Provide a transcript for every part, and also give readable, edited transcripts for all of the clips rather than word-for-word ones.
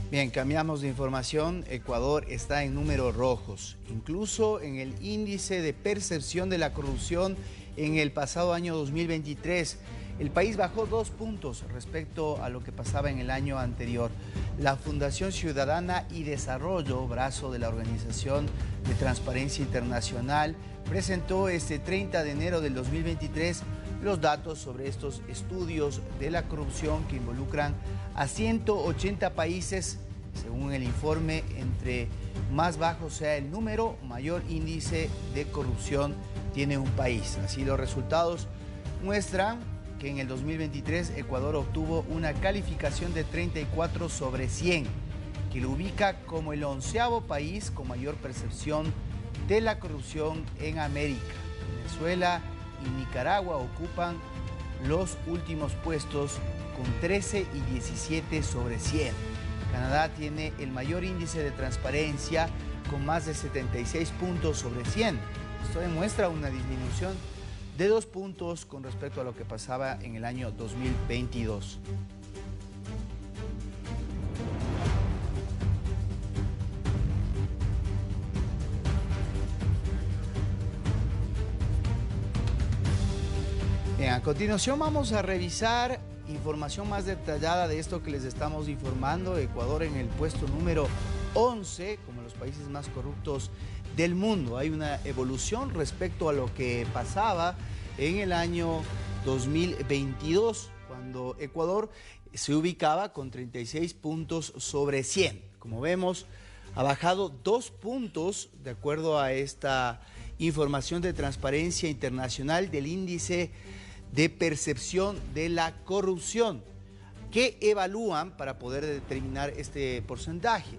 Bien, cambiamos de información. Ecuador está en números rojos, incluso en el índice de percepción de la corrupción en el pasado año 2023. El país bajó 2 puntos respecto a lo que pasaba en el año anterior. La Fundación Ciudadana y Desarrollo, brazo de la Organización de Transparencia Internacional, presentó este 30 de enero del 2023 los datos sobre estos estudios de la corrupción que involucran a 180 países. Según el informe, entre más bajo sea el número, mayor índice de corrupción tiene un país. Así, los resultados muestran que en el 2023 Ecuador obtuvo una calificación de 34 sobre 100, que lo ubica como el 11º país con mayor percepción de la corrupción en América. Venezuela y Nicaragua ocupan los últimos puestos con 13 y 17 sobre 100. Canadá tiene el mayor índice de transparencia con más de 76 puntos sobre 100. Esto demuestra una disminución de 2 puntos con respecto a lo que pasaba en el año 2022. Bien, a continuación vamos a revisar información más detallada de esto que les estamos informando. Ecuador en el puesto número 11 como los países más corruptos del mundo. Hay una evolución respecto a lo que pasaba en el año 2022, cuando Ecuador se ubicaba con 36 puntos sobre 100. Como vemos, ha bajado 2 puntos de acuerdo a esta información de Transparencia Internacional del índice de percepción de la corrupción, que evalúan para poder determinar este porcentaje.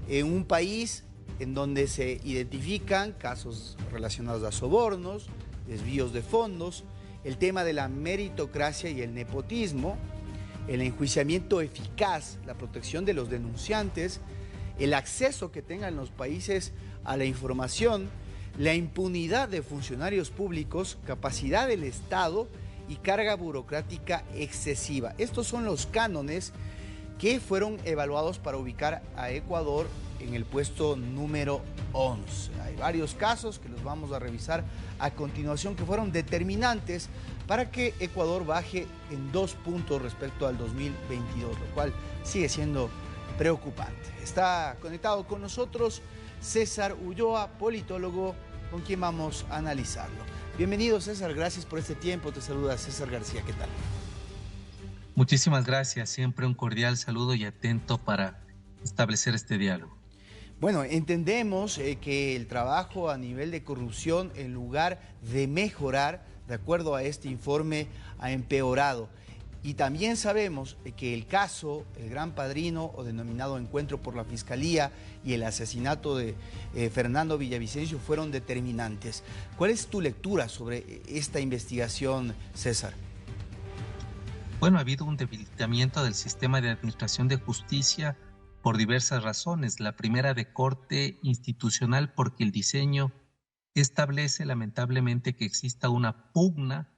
En un país en donde se identifican casos relacionados a sobornos, desvíos de fondos, el tema de la meritocracia y el nepotismo, el enjuiciamiento eficaz, la protección de los denunciantes, el acceso que tengan los países a la información, la impunidad de funcionarios públicos, capacidad del Estado y carga burocrática excesiva. Estos son los cánones que fueron evaluados para ubicar a Ecuador en el puesto número 11. Hay varios casos que los vamos a revisar a continuación que fueron determinantes para que Ecuador baje en 2 puntos respecto al 2022, lo cual sigue siendo preocupante. Está conectado con nosotros César Ulloa, politólogo, con quien vamos a analizarlo. Bienvenido, César, gracias por este tiempo. Te saluda César García, ¿qué tal? Muchísimas gracias, siempre un cordial saludo y atento para establecer este diálogo. Bueno, entendemos que el trabajo a nivel de corrupción, en lugar de mejorar, de acuerdo a este informe, ha empeorado. Y también sabemos que el caso, el Gran Padrino, o denominado Encuentro por la Fiscalía, y el asesinato de Fernando Villavicencio fueron determinantes. ¿Cuál es tu lectura sobre esta investigación, César? Bueno, ha habido un debilitamiento del sistema de administración de justicia por diversas razones. La primera, de corte institucional, porque el diseño establece lamentablemente que exista una pugna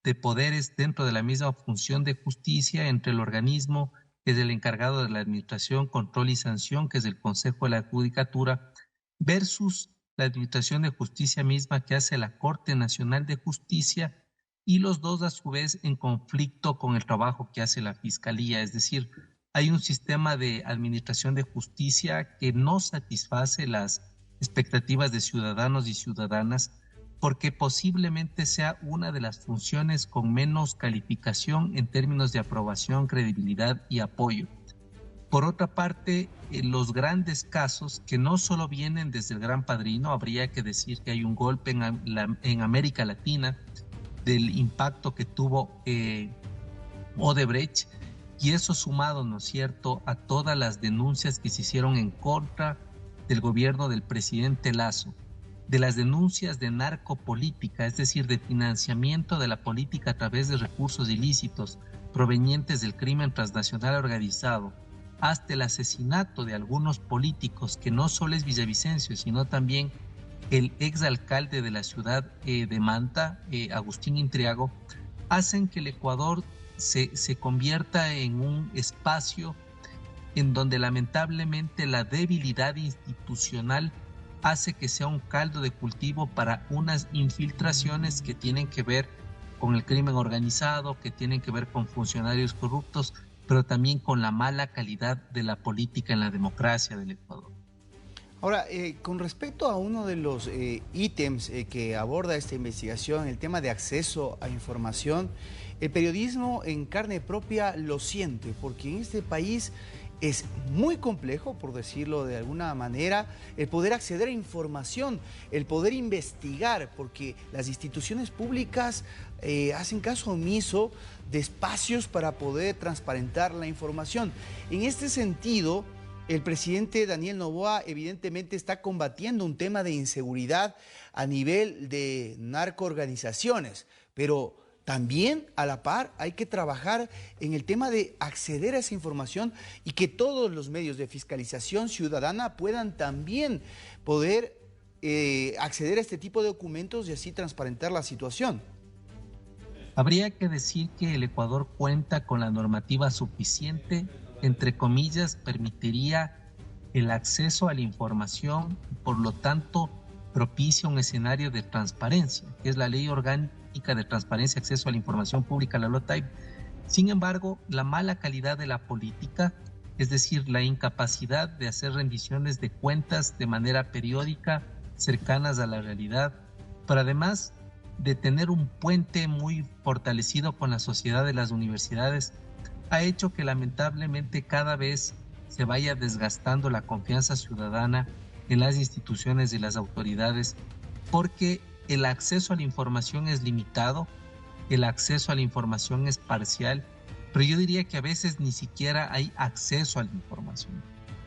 de poderes dentro de la misma función de justicia entre el organismo que es el encargado de la administración, control y sanción, que es el Consejo de la Judicatura, versus la administración de justicia misma que hace la Corte Nacional de Justicia, y los dos a su vez en conflicto con el trabajo que hace la Fiscalía. Es decir, hay un sistema de administración de justicia que no satisface las expectativas de ciudadanos y ciudadanas, porque posiblemente sea una de las funciones con menos calificación en términos de aprobación, credibilidad y apoyo. Por otra parte, los grandes casos que no solo vienen desde el Gran Padrino, habría que decir que hay un golpe en América Latina del impacto que tuvo Odebrecht, y eso sumado, ¿no es cierto?, a todas las denuncias que se hicieron en contra del gobierno del presidente Lasso, de las denuncias de narcopolítica, es decir, de financiamiento de la política a través de recursos ilícitos provenientes del crimen transnacional organizado, hasta el asesinato de algunos políticos, que no solo es Villavicencio, sino también el exalcalde de la ciudad de Manta, Agustín Intriago, hacen que el Ecuador se convierta en un espacio en donde lamentablemente la debilidad institucional hace que sea un caldo de cultivo para unas infiltraciones que tienen que ver con el crimen organizado, que tienen que ver con funcionarios corruptos, pero también con la mala calidad de la política en la democracia del Ecuador. Ahora, con respecto a uno de los ítems que aborda esta investigación, el tema de acceso a información, el periodismo en carne propia lo siente, porque en este país es muy complejo, por decirlo de alguna manera, el poder acceder a información, el poder investigar, porque las instituciones públicas hacen caso omiso de espacios para poder transparentar la información. En este sentido, el presidente Daniel Noboa evidentemente está combatiendo un tema de inseguridad a nivel de narcoorganizaciones, pero también a la par hay que trabajar en el tema de acceder a esa información y que todos los medios de fiscalización ciudadana puedan también poder acceder a este tipo de documentos y así transparentar la situación. Habría que decir que el Ecuador cuenta con la normativa suficiente, entre comillas, permitiría el acceso a la información, por lo tanto propicia un escenario de transparencia, que es la Ley Orgánica de Transparencia y Acceso a la Información Pública, la LOTAIP. Sin embargo, la mala calidad de la política, es decir, la incapacidad de hacer rendiciones de cuentas de manera periódica, cercanas a la realidad, pero además de tener un puente muy fortalecido con la sociedad de las universidades, ha hecho que lamentablemente cada vez se vaya desgastando la confianza ciudadana en las instituciones y las autoridades, porque el acceso a la información es limitado, el acceso a la información es parcial, pero yo diría que a veces ni siquiera hay acceso a la información.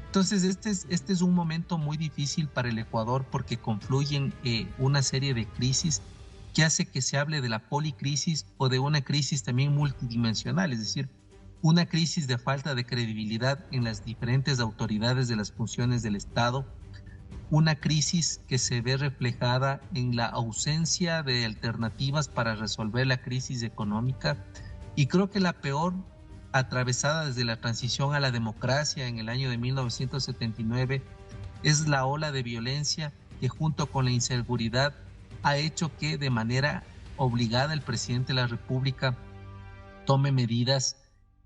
Entonces este es un momento muy difícil para el Ecuador porque confluyen una serie de crisis que hace que se hable de la policrisis o de una crisis también multidimensional, es decir, una crisis de falta de credibilidad en las diferentes autoridades de las funciones del Estado, una crisis que se ve reflejada en la ausencia de alternativas para resolver la crisis económica, y creo que la peor, atravesada desde la transición a la democracia en el año de 1979, es la ola de violencia que junto con la inseguridad ha hecho que de manera obligada el presidente de la República tome medidas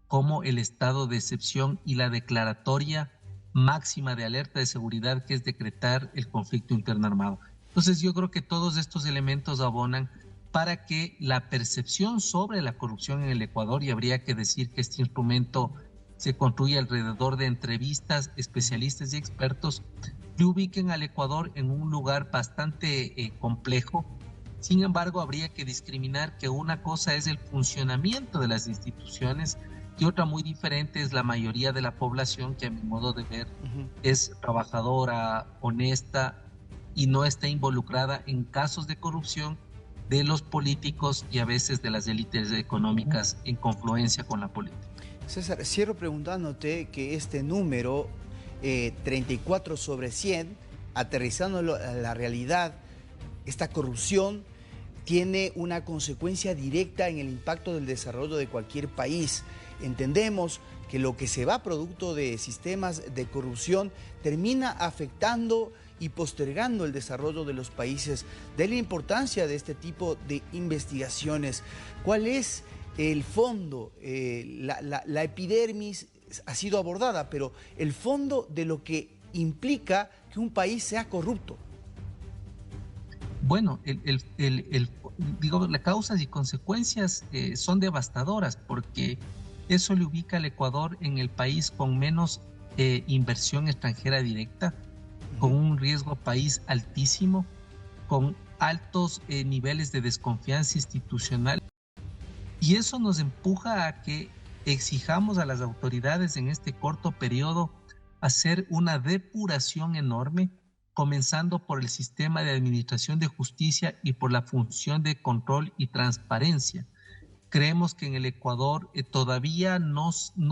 como el estado de excepción y la declaratoria máxima de alerta de seguridad, que es decretar el conflicto interno armado. Entonces yo creo que todos estos elementos abonan para que la percepción sobre la corrupción en el Ecuador, y habría que decir que este instrumento se construye alrededor de entrevistas, especialistas y expertos, que ubiquen al Ecuador en un lugar bastante complejo. Sin embargo, habría que discriminar que una cosa es el funcionamiento de las instituciones y otra muy diferente es la mayoría de la población que a mi modo de ver es trabajadora, honesta y no está involucrada en casos de corrupción de los políticos y a veces de las élites económicas en confluencia con la política. César, cierro preguntándote que este número 34 sobre 100, aterrizándolo a la realidad, esta corrupción tiene una consecuencia directa en el impacto del desarrollo de cualquier país. Entendemos que lo que se va producto de sistemas de corrupción termina afectando y postergando el desarrollo de los países. De la importancia de este tipo de investigaciones. ¿Cuál es el fondo? La epidermis ha sido abordada, pero el fondo de lo que implica que un país sea corrupto. Bueno, digo, las causas y consecuencias son devastadoras porque eso le ubica al Ecuador en el país con menos inversión extranjera directa, con un riesgo país altísimo, con altos niveles de desconfianza institucional. Y eso nos empuja a que exijamos a las autoridades en este corto periodo hacer una depuración enorme, comenzando por el sistema de administración de justicia y por la función de control y transparencia. Creemos que en el Ecuador todavía no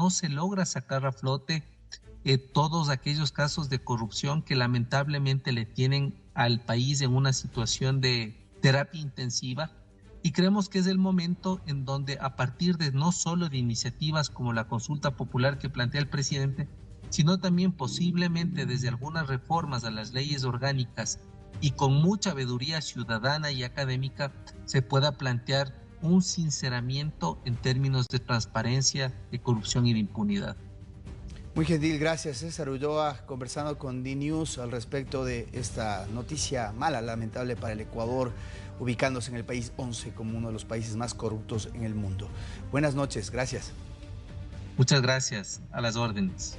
se logra sacar a flote todos aquellos casos de corrupción que lamentablemente le tienen al país en una situación de terapia intensiva, y creemos que es el momento en donde, a partir de no solo de iniciativas como la consulta popular que plantea el presidente, sino también posiblemente desde algunas reformas a las leyes orgánicas y con mucha veeduría ciudadana y académica se pueda plantear un sinceramiento en términos de transparencia, de corrupción y de impunidad. Muy gentil, gracias César Ulloa, conversando con D-News al respecto de esta noticia mala, lamentable para el Ecuador, ubicándose en el país 11 como uno de los países más corruptos en el mundo. Buenas noches, gracias. Muchas gracias, a las órdenes.